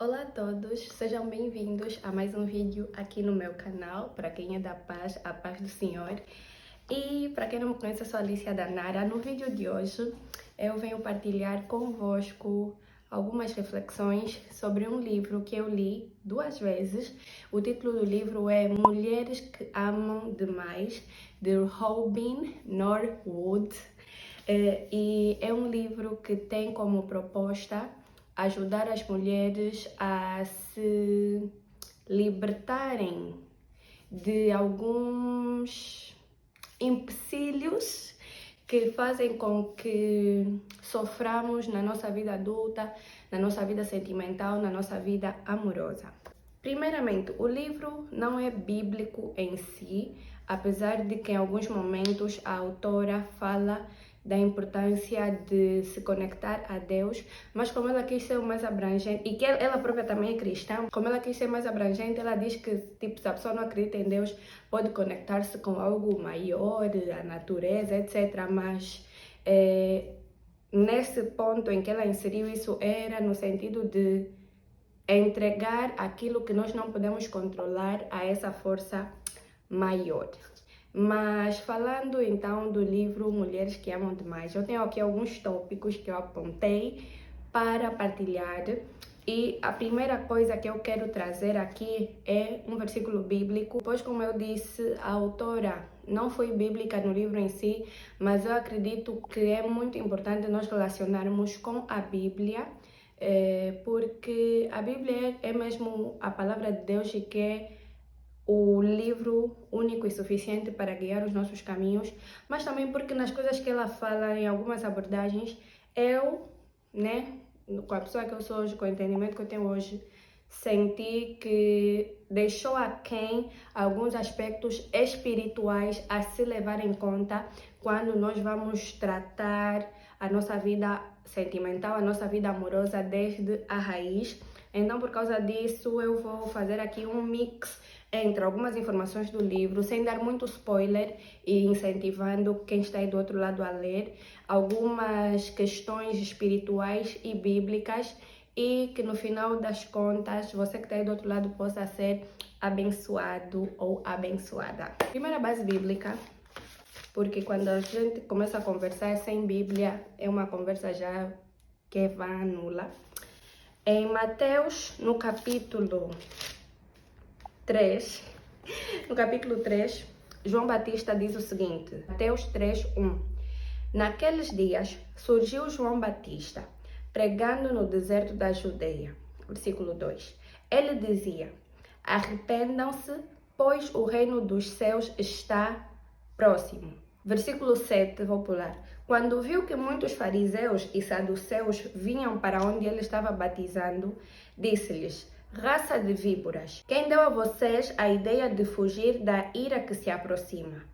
Olá a todos, sejam bem-vindos a mais um vídeo aqui no meu canal. Para quem é da paz, a paz do Senhor. E para quem não me conhece, eu sou a Alicia Danara. No vídeo de hoje eu venho partilhar convosco algumas reflexões sobre um livro que eu li 2 vezes. O título do livro é Mulheres que Amam Demais, de Robin Norwood. E é um livro que tem como proposta ajudar as mulheres a se libertarem de alguns empecilhos que fazem com que soframos na nossa vida adulta, na nossa vida sentimental, na nossa vida amorosa. Primeiramente, o livro não é bíblico em si, apesar de que em alguns momentos a autora fala da importância de se conectar a Deus, mas como ela quis ser o mais abrangente, e que ela própria também é cristã, como ela quis ser mais abrangente, ela diz que tipo, se a pessoa não acredita em Deus, pode conectar-se com algo maior, a natureza, etc. Mas nesse ponto em que ela inseriu isso, era no sentido de entregar aquilo que nós não podemos controlar a essa força maior. Mas falando então do livro Mulheres que Amam Demais, eu tenho aqui alguns tópicos que eu apontei para partilhar. E a primeira coisa que eu quero trazer aqui é um versículo bíblico, pois como eu disse, a autora não foi bíblica no livro em si, mas eu acredito que é muito importante nós relacionarmos com a Bíblia, porque a Bíblia é mesmo a palavra de Deus e que é o livro único e suficiente para guiar os nossos caminhos, mas também porque nas coisas que ela fala, em algumas abordagens, eu, com a pessoa que eu sou hoje, com o entendimento que eu tenho hoje, senti que deixou aquém alguns aspectos espirituais a se levar em conta quando nós vamos tratar a nossa vida sentimental, a nossa vida amorosa desde a raiz. Então, por causa disso, eu vou fazer aqui um mix entre algumas informações do livro, sem dar muito spoiler e incentivando quem está aí do outro lado a ler, algumas questões espirituais e bíblicas, e que no final das contas, você que está aí do outro lado possa ser abençoado ou abençoada. Primeira base bíblica, porque quando a gente começa a conversar sem Bíblia, é uma conversa já que é vã, nula. Em Mateus, no capítulo 3, João Batista diz o seguinte, Mateus 3:1. Naqueles dias surgiu João Batista, pregando no deserto da Judeia. Versículo 2. Ele dizia, arrependam-se, pois o reino dos céus está próximo. Versículo 7, vou pular. Quando viu que muitos fariseus e saduceus vinham para onde ele estava batizando, disse-lhes, raça de víboras, quem deu a vocês a ideia de fugir da ira que se aproxima?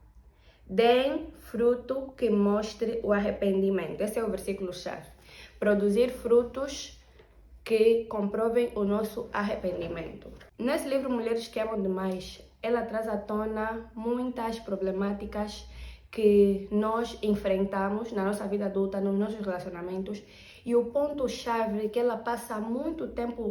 Deem fruto que mostre o arrependimento. Esse é o versículo-chave. Produzir frutos que comprovem o nosso arrependimento. Nesse livro Mulheres que Amam Demais, ela traz à tona muitas problemáticas que nós enfrentamos na nossa vida adulta, nos nossos relacionamentos. E o ponto-chave é que ela passa muito tempo,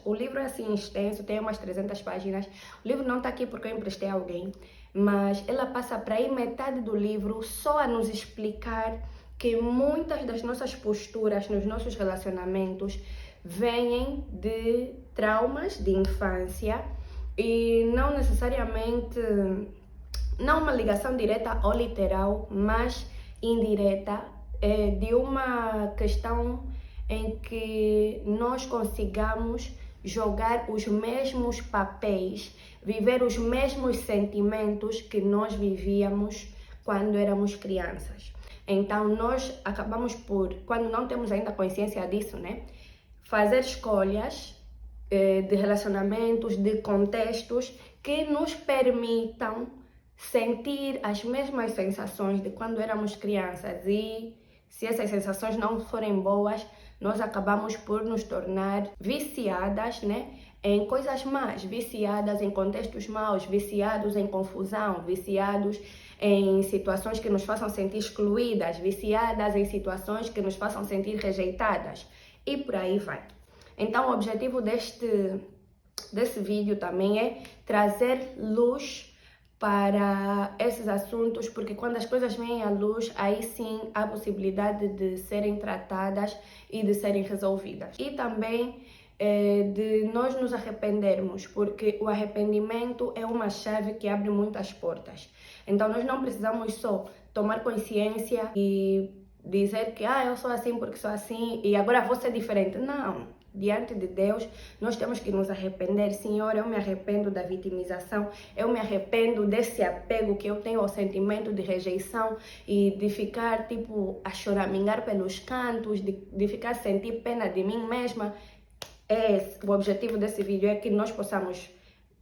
o livro é assim extenso, tem umas 300 páginas. O livro não está aqui porque eu emprestei a alguém, mas ela passa para aí metade do livro só a nos explicar que muitas das nossas posturas nos nossos relacionamentos vêm de traumas de infância e não necessariamente, não uma ligação direta ou literal, mas indireta, de uma questão em que nós consigamos jogar os mesmos papéis, viver os mesmos sentimentos que nós vivíamos quando éramos crianças. Então nós acabamos por, quando não temos ainda consciência disso, fazer escolhas de relacionamentos, de contextos que nos permitam sentir as mesmas sensações de quando éramos crianças, e se essas sensações não forem boas, nós acabamos por nos tornar viciadas, em coisas más, viciadas em contextos maus, viciados em confusão, viciados em situações que nos façam sentir excluídas, viciadas em situações que nos façam sentir rejeitadas, e por aí vai. Então, o objetivo desse vídeo também é trazer luz para esses assuntos, porque quando as coisas vêm à luz, aí sim há possibilidade de serem tratadas e de serem resolvidas. E também de nós nos arrependermos, porque o arrependimento é uma chave que abre muitas portas. Então nós não precisamos só tomar consciência e dizer que eu sou assim porque sou assim e agora vou ser diferente. Não. Diante de Deus, nós temos que nos arrepender. Senhor, eu me arrependo da vitimização, eu me arrependo desse apego que eu tenho ao sentimento de rejeição e de ficar, tipo, a choramingar pelos cantos, de ficar a sentir pena de mim mesma. O objetivo desse vídeo é que nós possamos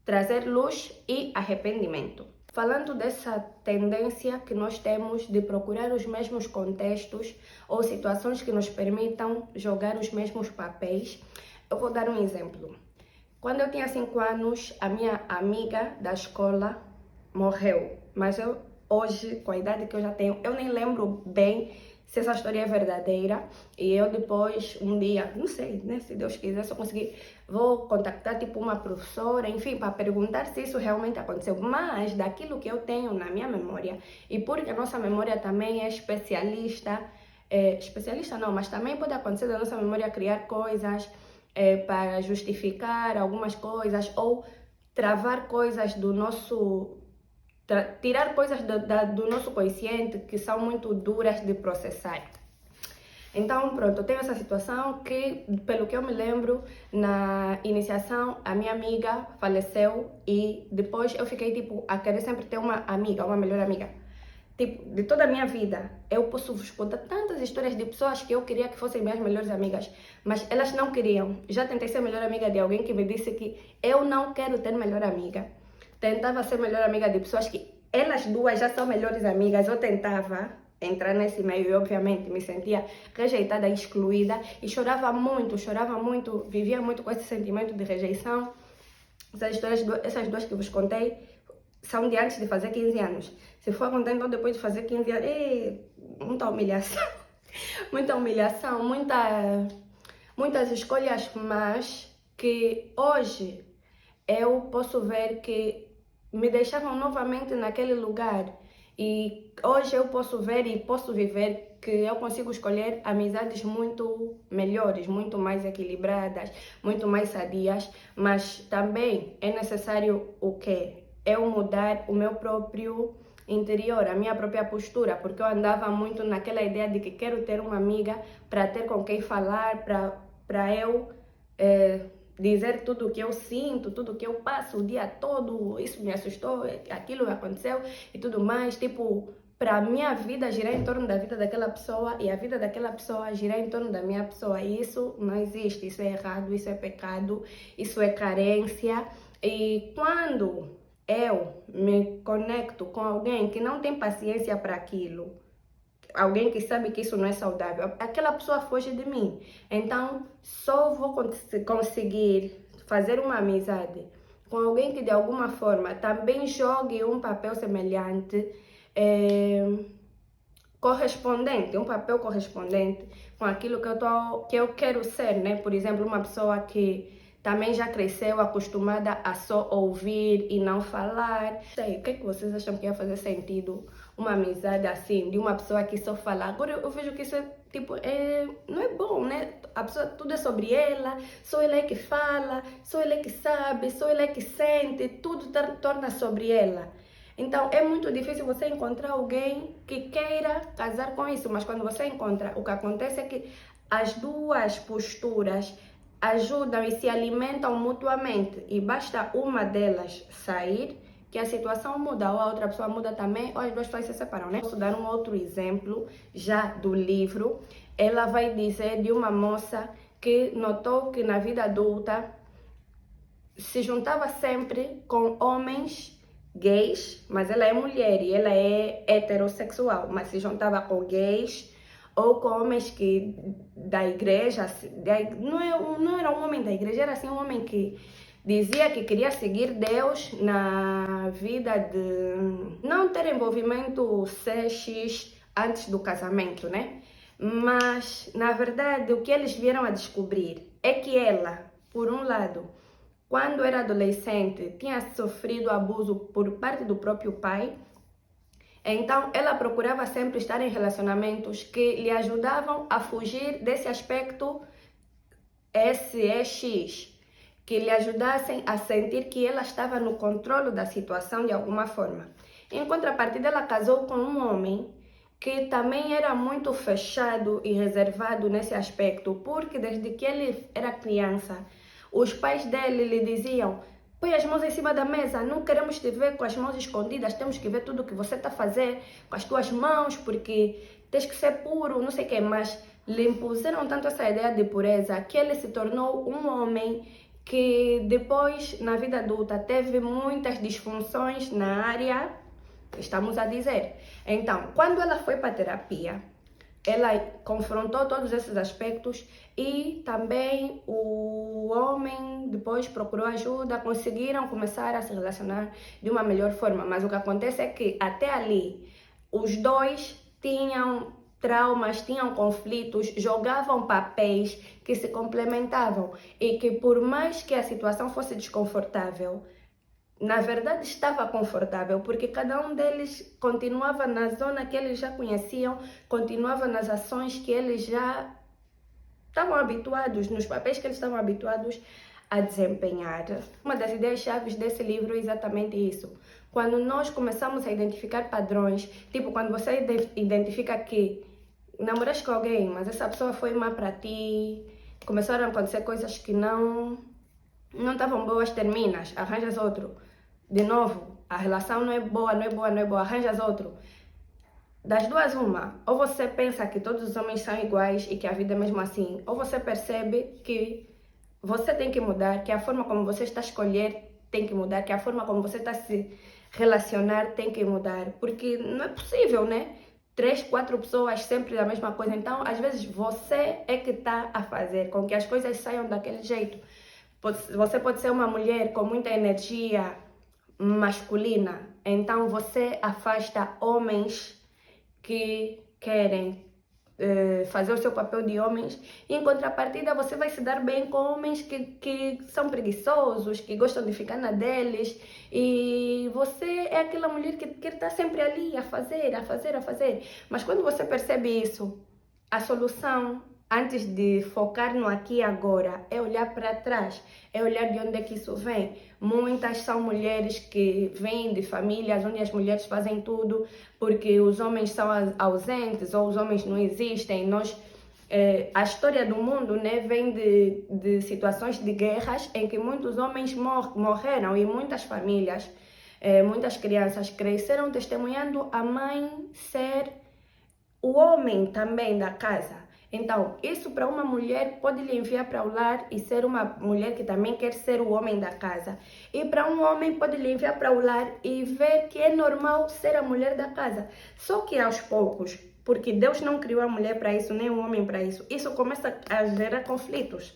trazer luz e arrependimento. Falando dessa tendência que nós temos de procurar os mesmos contextos ou situações que nos permitam jogar os mesmos papéis, eu vou dar um exemplo. Quando eu tinha 5 anos, a minha amiga da escola morreu, mas eu hoje, com a idade que eu já tenho, eu nem lembro bem se essa história é verdadeira, e eu depois, um dia, não sei, né, se Deus quiser, se eu conseguir, vou contactar tipo uma professora, enfim, para perguntar se isso realmente aconteceu, mas daquilo que eu tenho na minha memória, e porque a nossa memória também é especialista não, mas também pode acontecer da nossa memória criar coisas para justificar algumas coisas, ou travar coisas do nosso... tirar coisas do nosso consciente que são muito duras de processar. Então, pronto, eu tenho essa situação que, pelo que eu me lembro, na iniciação, a minha amiga faleceu e depois eu fiquei, tipo, a querer sempre ter uma amiga, uma melhor amiga. Tipo, de toda a minha vida, eu posso vos contar tantas histórias de pessoas que eu queria que fossem minhas melhores amigas, mas elas não queriam. Já tentei ser melhor amiga de alguém que me disse que eu não quero ter melhor amiga. Tentava ser melhor amiga de pessoas que elas duas já são melhores amigas. Eu tentava entrar nesse meio e obviamente me sentia rejeitada, excluída e chorava muito, vivia muito com esse sentimento de rejeição. Essas duas que vos contei são de antes de fazer 15 anos. Se for contar então depois de fazer 15 anos, muita humilhação, muitas escolhas más que hoje eu posso ver que me deixavam novamente naquele lugar, e hoje eu posso ver e posso viver que eu consigo escolher amizades muito melhores, muito mais equilibradas, muito mais sadias, mas também é necessário o quê? Eu mudar o meu próprio interior, a minha própria postura, porque eu andava muito naquela ideia de que quero ter uma amiga para ter com quem falar, para eu dizer tudo o que eu sinto, tudo o que eu passo o dia todo, isso me assustou, aquilo aconteceu e tudo mais, tipo, para a minha vida girar em torno da vida daquela pessoa e a vida daquela pessoa girar em torno da minha pessoa. E isso não existe, isso é errado, isso é pecado, isso é carência. E quando eu me conecto com alguém que não tem paciência para aquilo, alguém que sabe que isso não é saudável, aquela pessoa foge de mim. Então, só vou conseguir fazer uma amizade com alguém que de alguma forma também jogue um papel semelhante, um papel correspondente com aquilo que eu quero ser, né? Por exemplo, uma pessoa que também já cresceu acostumada a só ouvir e não falar. Sei, o que vocês acham que ia fazer sentido uma amizade assim, de uma pessoa que só fala? Agora eu vejo que isso é, tipo, não é bom, né? A pessoa, tudo é sobre ela, só ela é que fala, só ela é que sabe, só ela é que sente, tudo torna sobre ela. Então, é muito difícil você encontrar alguém que queira casar com isso, mas quando você encontra, o que acontece é que as duas posturas ajudam e se alimentam mutuamente, e basta uma delas sair que a situação muda, ou a outra pessoa muda também, ou as duas pessoas se separam, né? Posso dar um outro exemplo já do livro. Ela vai dizer de uma moça que notou que na vida adulta se juntava sempre com homens gays, mas ela é mulher e ela é heterossexual, mas se juntava com gays ou com homens que da igreja, não era um homem da igreja, era assim um homem que dizia que queria seguir Deus na vida de não ter envolvimento CX antes do casamento, né? Mas, na verdade, o que eles vieram a descobrir é que ela, por um lado, quando era adolescente, tinha sofrido abuso por parte do próprio pai. Então, ela procurava sempre estar em relacionamentos que lhe ajudavam a fugir desse aspecto SEX, que lhe ajudassem a sentir que ela estava no controle da situação de alguma forma. Em contrapartida, ela casou com um homem que também era muito fechado e reservado nesse aspecto, porque desde que ele era criança, os pais dele lhe diziam: põe as mãos em cima da mesa, não queremos te ver com as mãos escondidas, temos que ver tudo o que você está a fazer com as tuas mãos, porque tens que ser puro, não sei o que, mas lhe impuseram tanto essa ideia de pureza que ele se tornou um homem que depois, na vida adulta, teve muitas disfunções na área, estamos a dizer. Então, quando ela foi para a terapia, ela confrontou todos esses aspectos e também o homem depois procurou ajuda, conseguiram começar a se relacionar de uma melhor forma. Mas o que acontece é que até ali os dois tinham traumas, tinham conflitos, jogavam papéis que se complementavam e que por mais que a situação fosse desconfortável, na verdade estava confortável, porque cada um deles continuava na zona que eles já conheciam, continuava nas ações que eles já estavam habituados, nos papéis que eles estavam habituados a desempenhar. Uma das ideias-chave desse livro é exatamente isso. Quando nós começamos a identificar padrões, tipo quando você identifica que namoraste com alguém, mas essa pessoa foi má para ti, começaram a acontecer coisas que não estavam boas, terminas, arranjas outro. De novo, a relação não é boa, arranjas outro. Das duas, uma. Ou você pensa que todos os homens são iguais e que a vida é mesmo assim, ou você percebe que você tem que mudar, que a forma como você está a escolher tem que mudar, que a forma como você está a se relacionar tem que mudar. Porque não é possível, né? 3, 4 pessoas sempre da mesma coisa. Então, às vezes, você é que está a fazer com que as coisas saiam daquele jeito. Você pode ser uma mulher com muita energia masculina, então você afasta homens que querem fazer o seu papel de homens, e em contrapartida você vai se dar bem com homens que são preguiçosos, que gostam de ficar na deles, e você é aquela mulher que está sempre ali a fazer. Mas quando você percebe isso, a solução, antes de focar no aqui e agora, é olhar para trás, é olhar de onde é que isso vem. Muitas são mulheres que vêm de famílias onde as mulheres fazem tudo porque os homens são ausentes ou os homens não existem. A história do mundo, né, vem de situações de guerras em que muitos homens morreram e muitas famílias, muitas crianças cresceram testemunhando a mãe ser o homem também da casa. Então, isso para uma mulher pode lhe enviar para o lar e ser uma mulher que também quer ser o homem da casa. E para um homem pode lhe enviar para o lar e ver que é normal ser a mulher da casa. Só que aos poucos, porque Deus não criou a mulher para isso, nem o homem para isso, isso começa a gerar conflitos.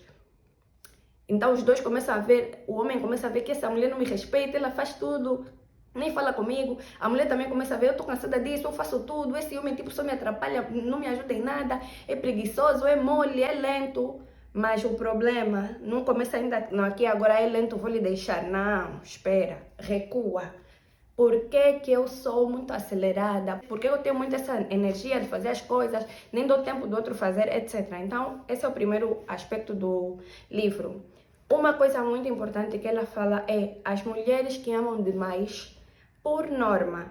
Então os dois começam a ver, o homem começa a ver que essa mulher não me respeita, ela faz tudo, nem fala comigo. A mulher também começa a ver, eu tô cansada disso, eu faço tudo, esse homem tipo só me atrapalha, não me ajuda em nada, é preguiçoso, é mole, é lento. Mas o problema não começa ainda, não, aqui agora é lento, vou lhe deixar. Não, espera, recua. Por que eu sou muito acelerada? Por que eu tenho muito essa energia de fazer as coisas, nem dou tempo do outro fazer, etc. Então, esse é o primeiro aspecto do livro. Uma coisa muito importante que ela fala é: as mulheres que amam demais, por norma,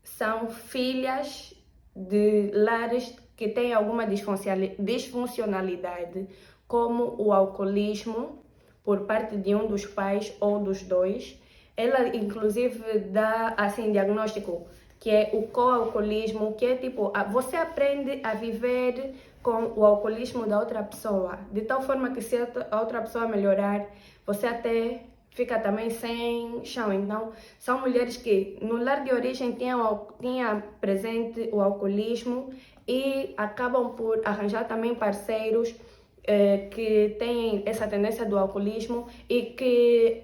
são filhas de lares que têm alguma disfuncionalidade, como o alcoolismo, por parte de um dos pais ou dos dois. Ela, inclusive, dá assim diagnóstico, que é o co-alcoolismo, que é tipo, você aprende a viver com o alcoolismo da outra pessoa, de tal forma que se a outra pessoa melhorar, você até fica também sem chão. Então, são mulheres que no lar de origem tinha presente o alcoolismo e acabam por arranjar também parceiros que têm essa tendência do alcoolismo, e que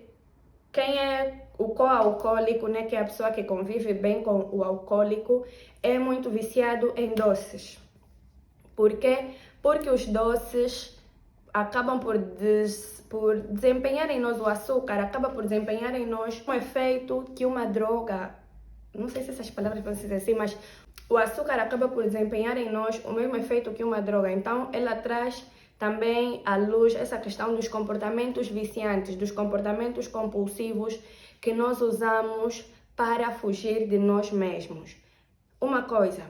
quem é o co-alcoólico, né, que é a pessoa que convive bem com o alcoólico, é muito viciado em doces. Por quê? Porque os doces acabam por desempenhar em nós, o açúcar acaba por desempenhar em nós um efeito que uma droga, não sei se essas palavras vão ser assim, mas o açúcar acaba por desempenhar em nós o mesmo efeito que uma droga. Então ela traz também à luz essa questão dos comportamentos viciantes, dos comportamentos compulsivos que nós usamos para fugir de nós mesmos. Uma coisa,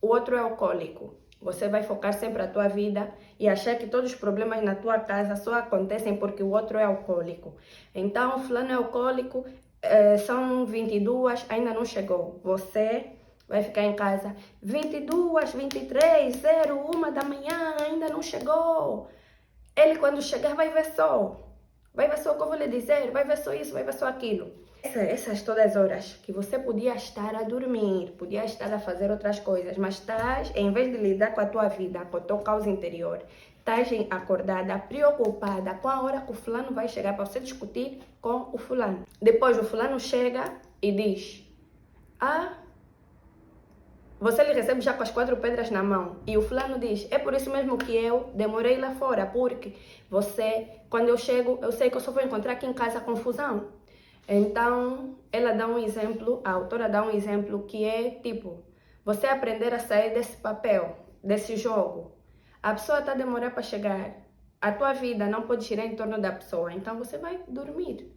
o outro é alcoólico. Você vai focar sempre a tua vida e achar que todos os problemas na tua casa só acontecem porque o outro é alcoólico. Então, fulano é alcoólico, são 22, ainda não chegou. Você vai ficar em casa 22, 23, 0, 1 da manhã, ainda não chegou. Ele quando chegar vai ver só. Vai ver só o que eu vou lhe dizer, vai ver só isso, vai ver só aquilo. Essas todas as horas que você podia estar a dormir, podia estar a fazer outras coisas, mas estás, em vez de lidar com a tua vida, com o teu caos interior, estás acordada, preocupada com a hora que o fulano vai chegar para você discutir com o fulano. Depois o fulano chega e diz, você lhe recebe já com as 4 pedras na mão. E o fulano diz, é por isso mesmo que eu demorei lá fora, porque quando eu chego, eu sei que eu só vou encontrar aqui em casa confusão. Então, ela dá um exemplo, a autora dá um exemplo que é tipo, você aprender a sair desse papel, desse jogo. A pessoa está a demorar para chegar. A tua vida não pode girar em torno da pessoa, então você vai dormir.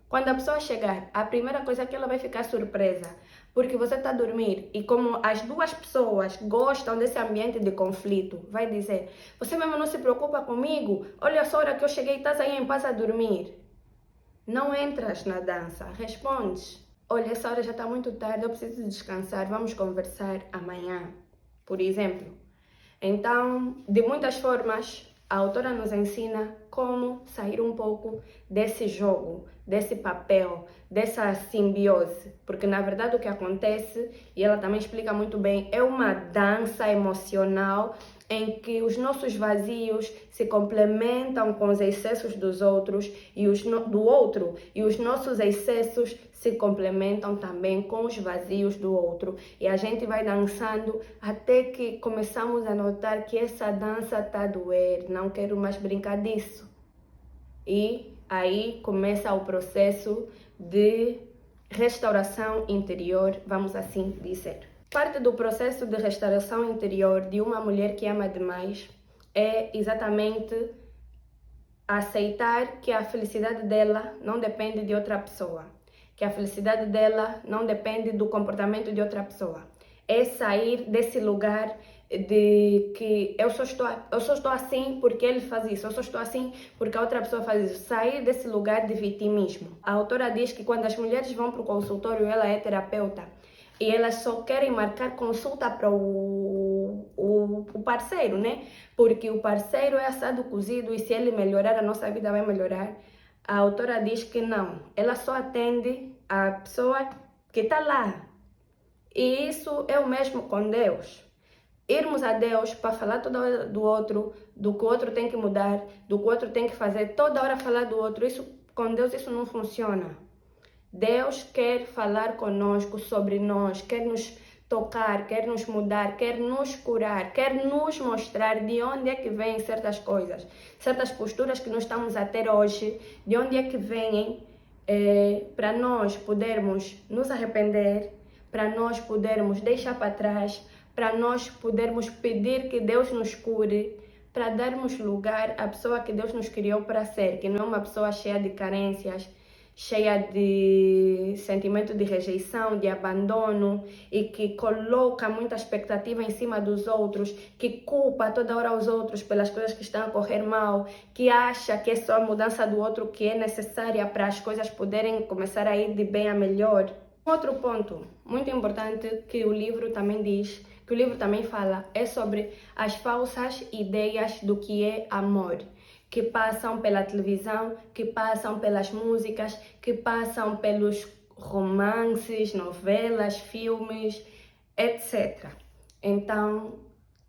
Quando a pessoa chegar, a primeira coisa é que ela vai ficar surpresa, porque você está a dormir e como as duas pessoas gostam desse ambiente de conflito, vai dizer, você mesmo não se preocupa comigo? Olha só a hora que eu cheguei, estás aí em paz a dormir. Não entras na dança, respondes. Olha, essa hora já está muito tarde, eu preciso descansar, vamos conversar amanhã, por exemplo. Então, de muitas formas, a autora nos ensina como sair um pouco desse jogo, desse papel, dessa simbiose. Porque, na verdade, o que acontece, e ela também explica muito bem, é uma dança emocional em que os nossos vazios se complementam com os excessos dos outros e do outro, e os nossos excessos se complementam também com os vazios do outro. E a gente vai dançando até que começamos a notar que essa dança está a doer, não quero mais brincar disso. E aí começa o processo de restauração interior, vamos assim dizer. Parte do processo de restauração interior de uma mulher que ama demais é exatamente aceitar que a felicidade dela não depende de outra pessoa, que a felicidade dela não depende do comportamento de outra pessoa. É sair desse lugar de que eu só estou assim porque ele faz isso, eu só estou assim porque a outra pessoa faz isso. Sair desse lugar de vitimismo. A autora diz que quando as mulheres vão para o consultório, ela é terapeuta, e elas só querem marcar consulta para o parceiro, né? Porque o parceiro é assado cozido e se ele melhorar, a nossa vida vai melhorar. A autora diz que não, ela só atende a pessoa que está lá. E isso é o mesmo com Deus. Irmos a Deus para falar toda hora do outro, do que o outro tem que mudar, do que o outro tem que fazer, toda hora falar do outro, isso com Deus isso não funciona. Deus quer falar conosco sobre nós, quer nos tocar, quer nos mudar, quer nos curar, quer nos mostrar de onde é que vêm certas coisas, certas posturas que nós estamos a ter hoje, de onde é que vêm, para nós podermos nos arrepender, para nós podermos deixar para trás, para nós podermos pedir que Deus nos cure, para darmos lugar à pessoa que Deus nos criou para ser, que não é uma pessoa cheia de carências, cheia de sentimento de rejeição, de abandono e que coloca muita expectativa em cima dos outros, que culpa toda hora os outros pelas coisas que estão a correr mal, que acha que é só a mudança do outro que é necessária para as coisas poderem começar a ir de bem a melhor. Outro ponto muito importante que o livro também diz, que o livro também fala, é sobre as falsas ideias do que é amor, que passam pela televisão, que passam pelas músicas, que passam pelos romances, novelas, filmes, etc. Então,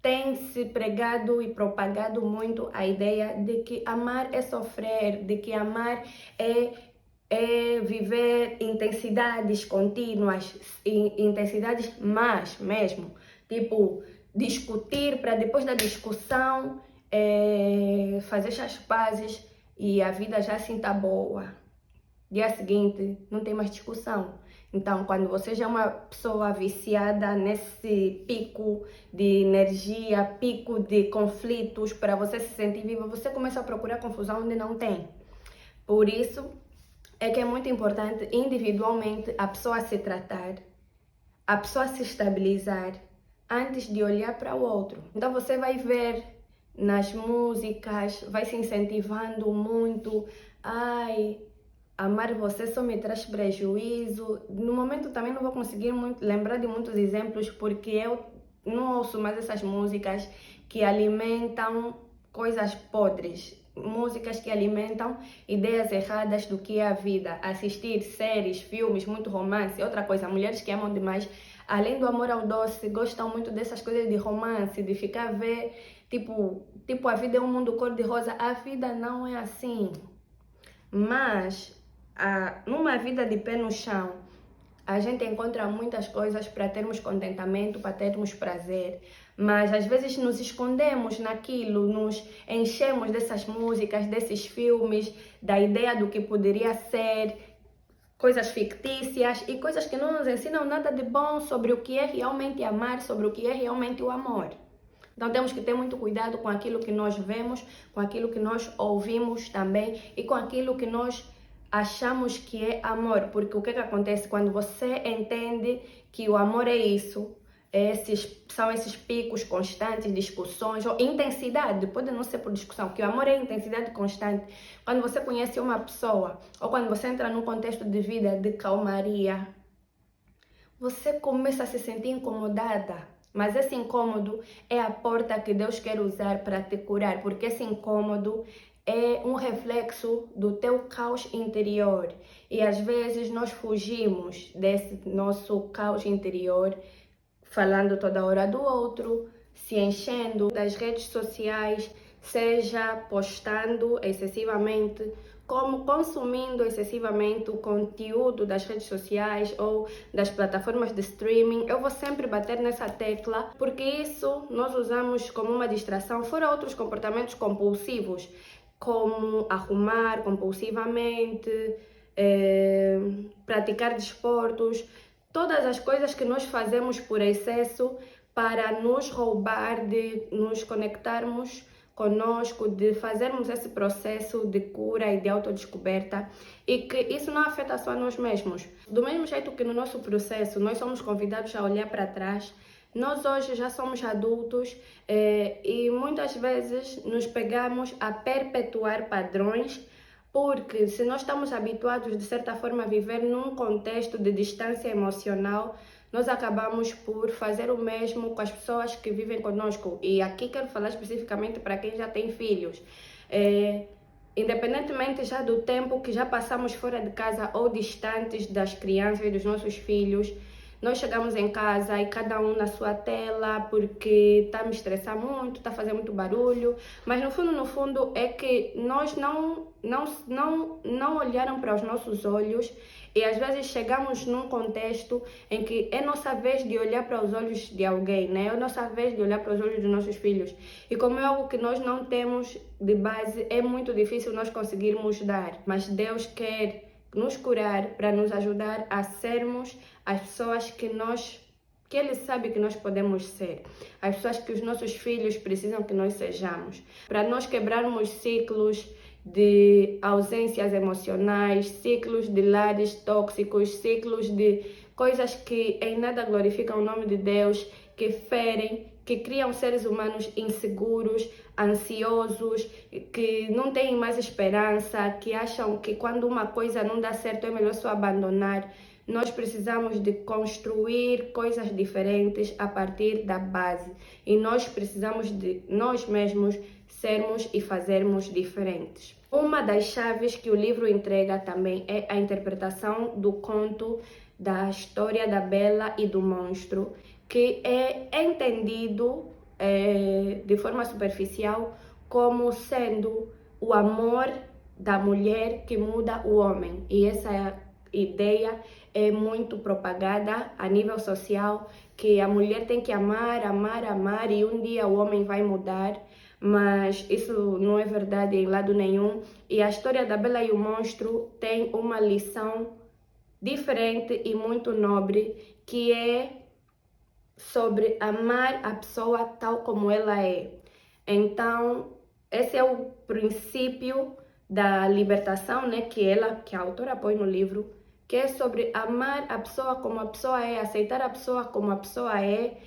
tem-se pregado e propagado muito a ideia de que amar é sofrer, de que amar é viver intensidades contínuas, intensidades más mesmo, tipo discutir para depois da discussão fazer as pazes e a vida já assim tá boa. Dia seguinte, não tem mais discussão. Então, quando você já é uma pessoa viciada nesse pico de energia, pico de conflitos, para você se sentir viva, você começa a procurar confusão onde não tem. Por isso, é que é muito importante individualmente a pessoa se tratar, a pessoa se estabilizar antes de olhar para o outro. Então você vai ver nas músicas, vai se incentivando muito. Ai, amar você só me traz prejuízo. No momento também não vou conseguir lembrar de muitos exemplos, porque eu não ouço mais essas músicas que alimentam coisas podres. Músicas que alimentam ideias erradas do que é a vida. Assistir séries, filmes, muito romance. Outra coisa, mulheres que amam demais, além do amor ao doce, gostam muito dessas coisas de romance, de ficar a ver, tipo a vida é um mundo cor-de-rosa. A vida não é assim. Mas, numa vida de pé no chão, a gente encontra muitas coisas para termos contentamento, para termos prazer, mas às vezes nos escondemos naquilo, nos enchemos dessas músicas, desses filmes, da ideia do que poderia ser, coisas fictícias e coisas que não nos ensinam nada de bom sobre o que é realmente amar, sobre o que é realmente o amor. Então temos que ter muito cuidado com aquilo que nós vemos, com aquilo que nós ouvimos também e com aquilo que nós achamos que é amor, porque o que acontece quando você entende que o amor é isso, são esses picos constantes, discussões, ou intensidade, pode não ser por discussão, que o amor é intensidade constante. Quando você conhece uma pessoa, ou quando você entra num contexto de vida de calmaria, você começa a se sentir incomodada. Mas esse incômodo é a porta que Deus quer usar para te curar, porque esse incômodo é um reflexo do teu caos interior. E às vezes nós fugimos desse nosso caos interior, falando toda hora do outro, se enchendo das redes sociais, seja postando excessivamente, como consumindo excessivamente o conteúdo das redes sociais ou das plataformas de streaming. Eu vou sempre bater nessa tecla, porque isso nós usamos como uma distração, fora outros comportamentos compulsivos, como arrumar compulsivamente, praticar desportos, todas as coisas que nós fazemos por excesso para nos roubar de nos conectarmos conosco, de fazermos esse processo de cura e de autodescoberta, e que isso não afeta só nós mesmos. Do mesmo jeito que no nosso processo nós somos convidados a olhar para trás, nós hoje já somos adultos e muitas vezes nos pegamos a perpetuar padrões, porque se nós estamos habituados de certa forma a viver num contexto de distância emocional, nós acabamos por fazer o mesmo com as pessoas que vivem conosco. E aqui quero falar especificamente para quem já tem filhos. Independentemente já do tempo que já passamos fora de casa ou distantes das crianças e dos nossos filhos, nós chegamos em casa e cada um na sua tela porque está a me estressar muito, está a fazer muito barulho, mas no fundo é que nós não olharam para os nossos olhos e às vezes chegamos num contexto em que é nossa vez de olhar para os olhos de alguém, né? É nossa vez de olhar para os olhos dos nossos filhos. E como é algo que nós não temos de base, é muito difícil nós conseguirmos dar, mas Deus quer nos curar para nos ajudar a sermos as pessoas que Ele sabe que nós podemos ser, as pessoas que os nossos filhos precisam que nós sejamos, para nós quebrarmos ciclos de ausências emocionais, ciclos de lares tóxicos, ciclos de coisas que em nada glorificam o nome de Deus, que ferem, que criam seres humanos inseguros, ansiosos, que não têm mais esperança, que acham que quando uma coisa não dá certo é melhor só abandonar. Nós precisamos de construir coisas diferentes a partir da base e nós precisamos de nós mesmos sermos e fazermos diferentes. Uma das chaves que o livro entrega também é a interpretação do conto da história da Bela e do Monstro, que é entendido de forma superficial como sendo o amor da mulher que muda o homem. E essa ideia é muito propagada a nível social, que a mulher tem que amar, amar, amar e um dia o homem vai mudar. mas isso não é verdade em lado nenhum. E a história da Bela e o Monstro tem uma lição diferente e muito nobre, que é sobre amar a pessoa tal como ela é. Então, esse é o princípio da libertação, né, que a autora põe no livro, que é sobre amar a pessoa como a pessoa é, aceitar a pessoa como a pessoa é,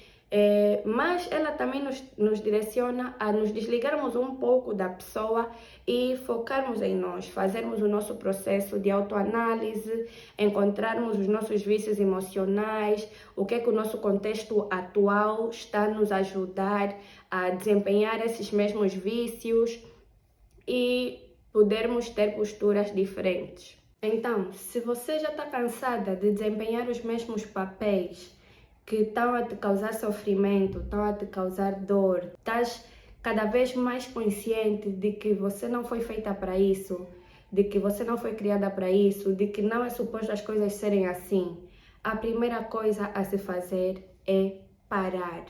mas ela também nos direciona a nos desligarmos um pouco da pessoa e focarmos em nós, fazermos o nosso processo de autoanálise, encontrarmos os nossos vícios emocionais, o que é que o nosso contexto atual está a nos ajudar a desempenhar esses mesmos vícios e podermos ter posturas diferentes. Então, se você já está cansada de desempenhar os mesmos papéis que estão a te causar sofrimento, estão a te causar dor, estás cada vez mais consciente de que você não foi feita para isso, de que você não foi criada para isso, de que não é suposto as coisas serem assim, a primeira coisa a se fazer é parar,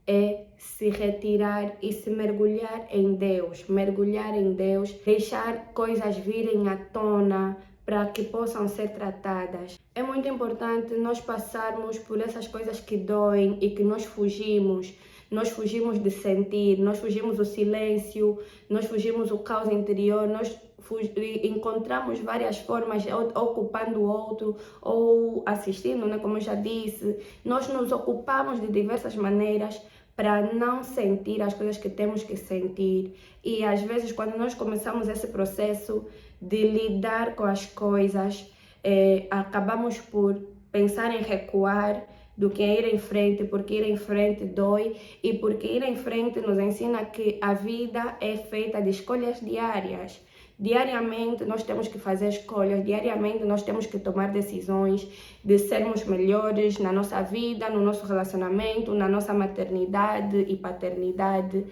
é se retirar e se mergulhar em Deus, deixar coisas virem à tona para que possam ser tratadas. É muito importante nós passarmos por essas coisas que doem e que nós fugimos de sentir, nós fugimos do silêncio, nós fugimos do caos interior, nós encontramos várias formas, ocupando o outro ou assistindo, né, como eu já disse. Nós nos ocupamos de diversas maneiras para não sentir as coisas que temos que sentir. E às vezes, quando nós começamos esse processo de lidar com as coisas, acabamos por pensar em recuar do que ir em frente, porque ir em frente dói e porque ir em frente nos ensina que a vida é feita de escolhas diárias. Diariamente nós temos que fazer escolhas, diariamente nós temos que tomar decisões de sermos melhores na nossa vida, no nosso relacionamento, na nossa maternidade e paternidade.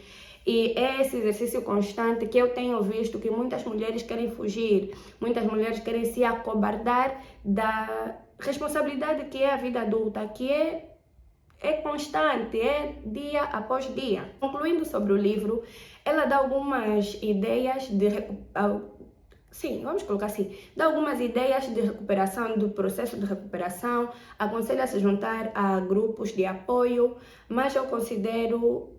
E é esse exercício constante que eu tenho visto que muitas mulheres querem fugir, muitas mulheres querem se acobardar da responsabilidade que é a vida adulta, que é constante, é dia após dia. Concluindo sobre o livro, ela dá algumas ideias de dá algumas ideias de recuperação, do processo de recuperação, aconselha a se juntar a grupos de apoio, mas eu considero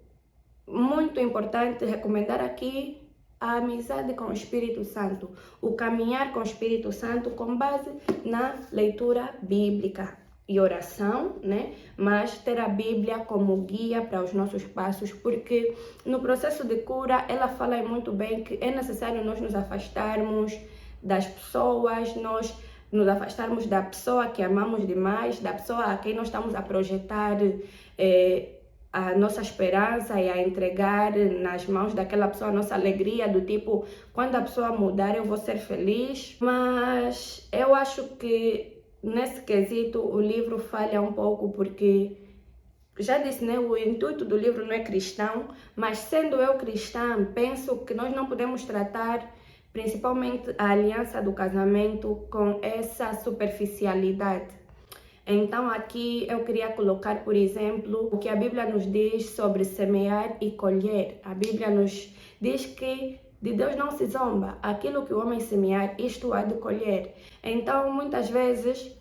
muito importante recomendar aqui a amizade com o Espírito Santo, o caminhar com o Espírito Santo com base na leitura bíblica e oração, né? Mas ter a Bíblia como guia para os nossos passos, porque no processo de cura ela fala muito bem que é necessário nós nos afastarmos das pessoas, nós nos afastarmos da pessoa que amamos demais, da pessoa a quem nós estamos a projetar a nossa esperança e a entregar nas mãos daquela pessoa a nossa alegria, do tipo, quando a pessoa mudar eu vou ser feliz. Mas eu acho que nesse quesito o livro falha um pouco, porque já disse, né, o intuito do livro não é cristão, mas sendo eu cristã, penso que nós não podemos tratar principalmente a aliança do casamento com essa superficialidade. Então aqui eu queria colocar, por exemplo, o que a Bíblia nos diz sobre semear e colher. A Bíblia nos diz que de Deus não se zomba. Aquilo que o homem semear, isto há de colher. Então, muitas vezes,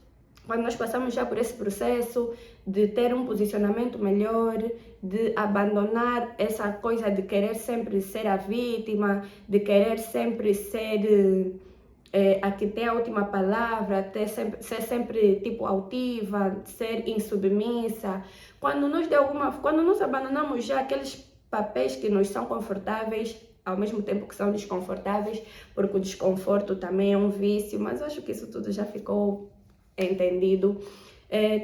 quando nós passamos já por esse processo de ter um posicionamento melhor, de abandonar essa coisa de querer sempre ser a vítima, de querer sempre ser a que tem a última palavra, ser sempre tipo altiva, ser insubmissa. Quando nós abandonamos já aqueles papéis que nos são confortáveis, ao mesmo tempo que são desconfortáveis, porque o desconforto também é um vício, mas acho que isso tudo já ficou entendido.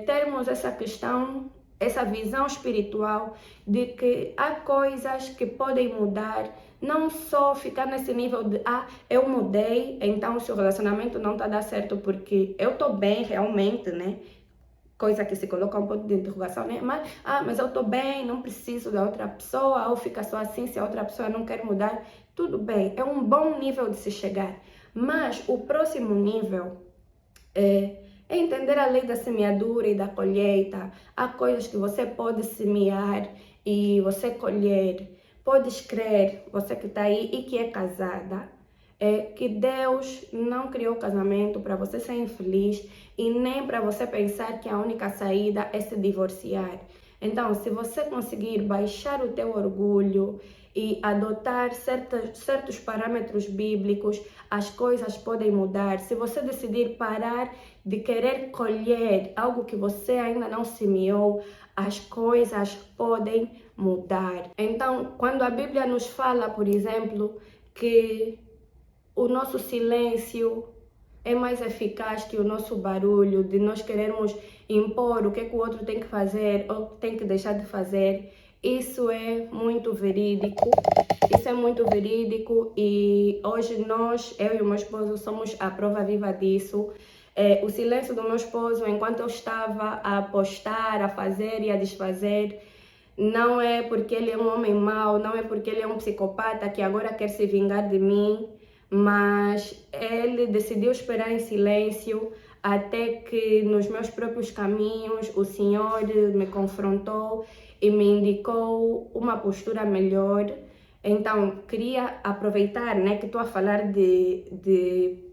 Termos essa questão, essa visão espiritual de que há coisas que podem mudar, não só ficar nesse nível de eu mudei, então o seu relacionamento não está a dar certo porque eu estou bem realmente, né? Coisa que se coloca um ponto de interrogação, né? Mas eu estou bem, não preciso da outra pessoa, ou fica só assim se a outra pessoa não quer mudar. Tudo bem, é um bom nível de se chegar, mas o próximo nível é entender a lei da semeadura e da colheita. Há coisas que você pode semear e você colher. podes crer, você que está aí e que é casada, que Deus não criou o casamento para você ser infeliz e nem para você pensar que a única saída é se divorciar. Então, se você conseguir baixar o teu orgulho e adotar certos parâmetros bíblicos, as coisas podem mudar. Se você decidir parar de querer colher algo que você ainda não semeou, as coisas podem mudar. Então, quando a Bíblia nos fala, por exemplo, que o nosso silêncio é mais eficaz que o nosso barulho, de nós querermos impor o que o outro tem que fazer ou tem que deixar de fazer, isso é muito verídico. Isso é muito verídico e hoje nós, eu e o meu esposo, somos a prova viva disso. O silêncio do meu esposo, enquanto eu estava a postar, a fazer e a desfazer, não é porque ele é um homem mau, não é porque ele é um psicopata que agora quer se vingar de mim, mas ele decidiu esperar em silêncio até que nos meus próprios caminhos o Senhor me confrontou e me indicou uma postura melhor. Então, queria aproveitar, né, que estou a falar de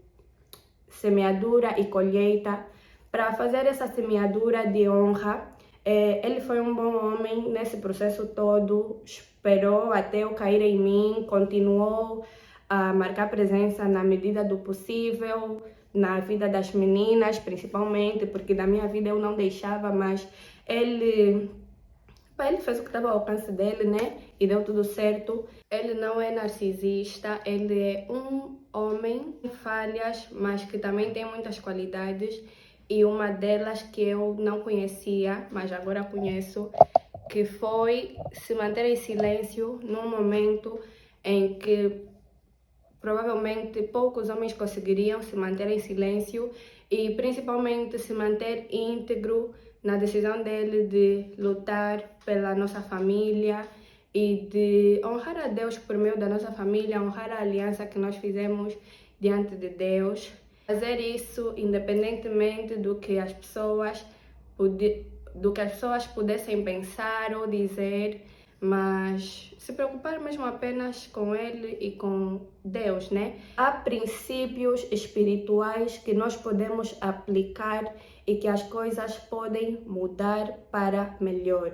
semeadura e colheita, para fazer essa semeadura de honra. Ele foi um bom homem nesse processo todo, esperou até eu cair em mim, continuou a marcar presença na medida do possível, na vida das meninas, principalmente, porque na minha vida eu não deixava, mas ele fez o que estava ao alcance dele, né? E deu tudo certo. Ele não é narcisista, ele é um homem com falhas, mas que também tem muitas qualidades. E uma delas que eu não conhecia, mas agora conheço, que foi se manter em silêncio num momento em que provavelmente poucos homens conseguiriam se manter em silêncio e principalmente se manter íntegro na decisão dele de lutar pela nossa família e de honrar a Deus por meio da nossa família, honrar a aliança que nós fizemos diante de Deus. Fazer isso independentemente do que as pessoas pudessem pensar ou dizer, mas se preocupar mesmo apenas com ele e com Deus, né? Há princípios espirituais que nós podemos aplicar e que as coisas podem mudar para melhor.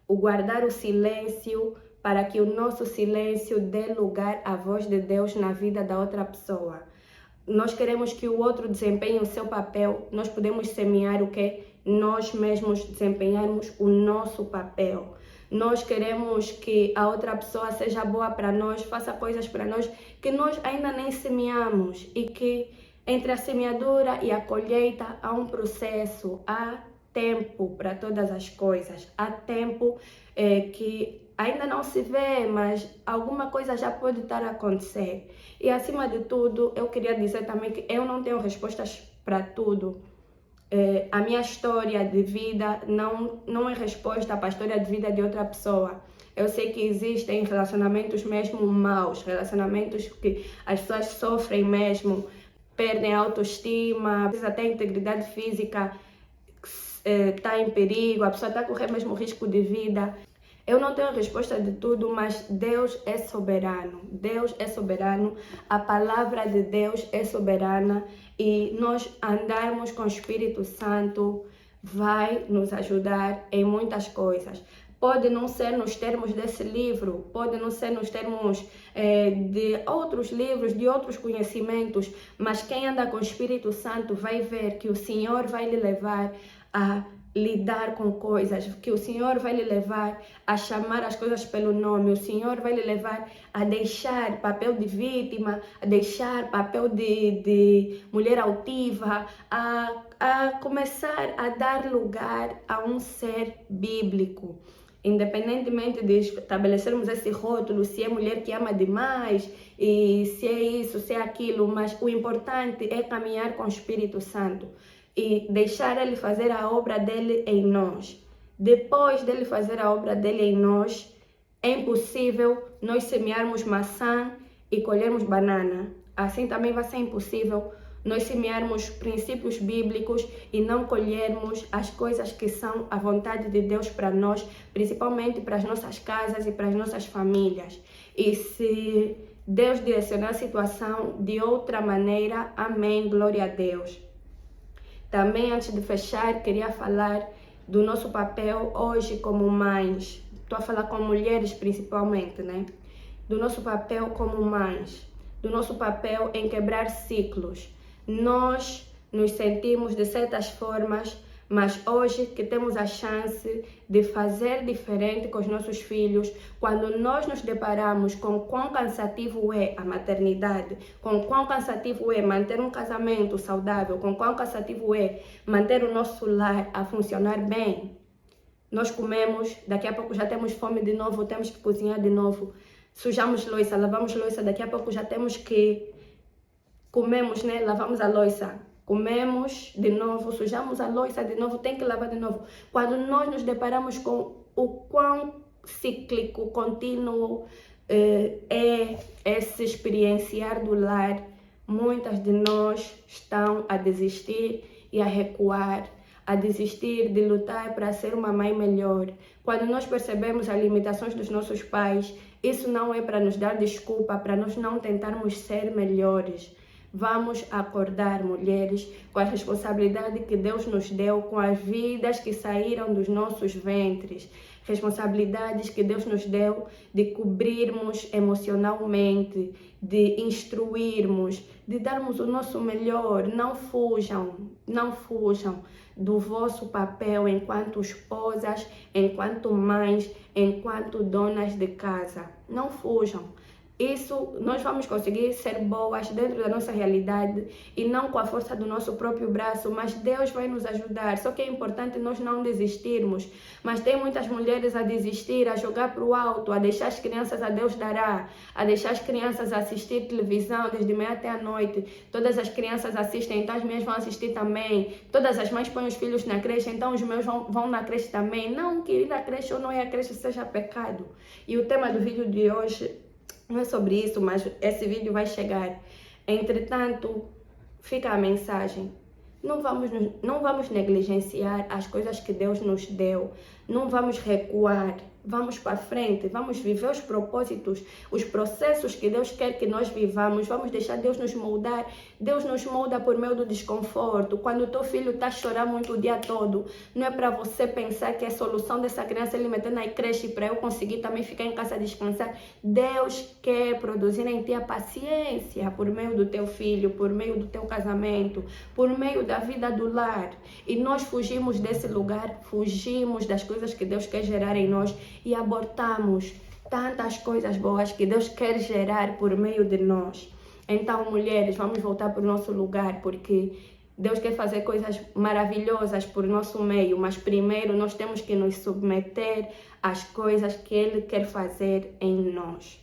O guardar o silêncio para que o nosso silêncio dê lugar à voz de Deus na vida da outra pessoa. Nós queremos que o outro desempenhe o seu papel, nós podemos semear o que? Nós mesmos desempenharmos o nosso papel. Nós queremos que a outra pessoa seja boa para nós, faça coisas para nós que nós ainda nem semeamos e que entre a semeadura e a colheita há um processo, há tempo para todas as coisas, há tempo que ainda não se vê, mas alguma coisa já pode estar a acontecer. E acima de tudo, eu queria dizer também que eu não tenho respostas para tudo. A minha história de vida não é resposta para a história de vida de outra pessoa. Eu sei que existem relacionamentos mesmo maus, relacionamentos que as pessoas sofrem mesmo, perdem a autoestima, às vezes até a integridade física está em perigo, a pessoa está a correr mesmo risco de vida. Eu não tenho a resposta de tudo, mas Deus é soberano. Deus é soberano, a palavra de Deus é soberana e nós andarmos com o Espírito Santo vai nos ajudar em muitas coisas. Pode não ser nos termos desse livro, pode não ser nos termos de outros livros, de outros conhecimentos, mas quem anda com o Espírito Santo vai ver que o Senhor vai lhe levar a lidar com coisas, que o Senhor vai lhe levar a chamar as coisas pelo nome, o Senhor vai lhe levar a deixar papel de vítima, a deixar papel de mulher altiva, a começar a dar lugar a um ser bíblico. Independentemente de estabelecermos esse rótulo, se é mulher que ama demais, e se é isso, se é aquilo, mas o importante é caminhar com o Espírito Santo e deixar ele fazer a obra dele em nós. Depois dele fazer a obra dele em nós, é impossível nós semearmos maçã e colhermos banana. Assim também vai ser impossível nós semearmos princípios bíblicos e não colhermos as coisas que são a vontade de Deus para nós, principalmente para as nossas casas e para as nossas famílias. E se Deus direcionar a situação de outra maneira, amém, glória a Deus. Também, antes de fechar, queria falar do nosso papel hoje como mães. Estou a falar com mulheres principalmente, né? Do nosso papel como mães, do nosso papel em quebrar ciclos. Nós nos sentimos de certas formas, mas hoje que temos a chance de fazer diferente com os nossos filhos, quando nós nos deparamos com quão cansativo é a maternidade, com quão cansativo é manter um casamento saudável, com quão cansativo é manter o nosso lar a funcionar bem, nós comemos, daqui a pouco já temos fome de novo, temos que cozinhar de novo, sujamos louça, lavamos louça, daqui a pouco já temos que comemos, né? Lavamos a louça, comemos de novo, sujamos a louça de novo, tem que lavar de novo. Quando nós nos deparamos com o quão cíclico, contínuo é esse experienciar do lar, muitas de nós estão a desistir e a recuar, a desistir de lutar para ser uma mãe melhor. Quando nós percebemos as limitações dos nossos pais, isso não é para nos dar desculpa, para nós não tentarmos ser melhores. Vamos acordar, mulheres, com a responsabilidade que Deus nos deu, com as vidas que saíram dos nossos ventres, responsabilidades que Deus nos deu de cobrirmos emocionalmente, de instruirmos, de darmos o nosso melhor. Não fujam do vosso papel enquanto esposas, enquanto mães, enquanto donas de casa. Não fujam. Isso, nós vamos conseguir ser boas dentro da nossa realidade e não com a força do nosso próprio braço, mas Deus vai nos ajudar. Só que é importante nós não desistirmos. Mas tem muitas mulheres a desistir, a jogar para o alto, a deixar as crianças a Deus dará, a deixar as crianças assistir televisão desde manhã até a noite. Todas as crianças assistem, então as minhas vão assistir também. Todas as mães põem os filhos na creche, então os meus vão na creche também. Não que ir na creche ou não ir à creche seja pecado. E o tema do vídeo de hoje não é sobre isso, mas esse vídeo vai chegar. Entretanto, fica a mensagem. Não vamos negligenciar as coisas que Deus nos deu. Não vamos recuar. Vamos para frente, vamos viver os propósitos, os processos que Deus quer que nós vivamos. Vamos deixar Deus nos moldar. Deus nos molda por meio do desconforto. Quando o teu filho está a chorar muito o dia todo, não é para você pensar que a solução dessa criança é ele meter na creche para eu conseguir também ficar em casa descansar. Deus quer produzir em ti a paciência por meio do teu filho, por meio do teu casamento, por meio da vida do lar. E nós fugimos desse lugar, fugimos das coisas que Deus quer gerar em nós e abortamos tantas coisas boas que Deus quer gerar por meio de nós. Então, mulheres, vamos voltar para o nosso lugar, porque Deus quer fazer coisas maravilhosas por nosso meio, mas primeiro nós temos que nos submeter às coisas que Ele quer fazer em nós.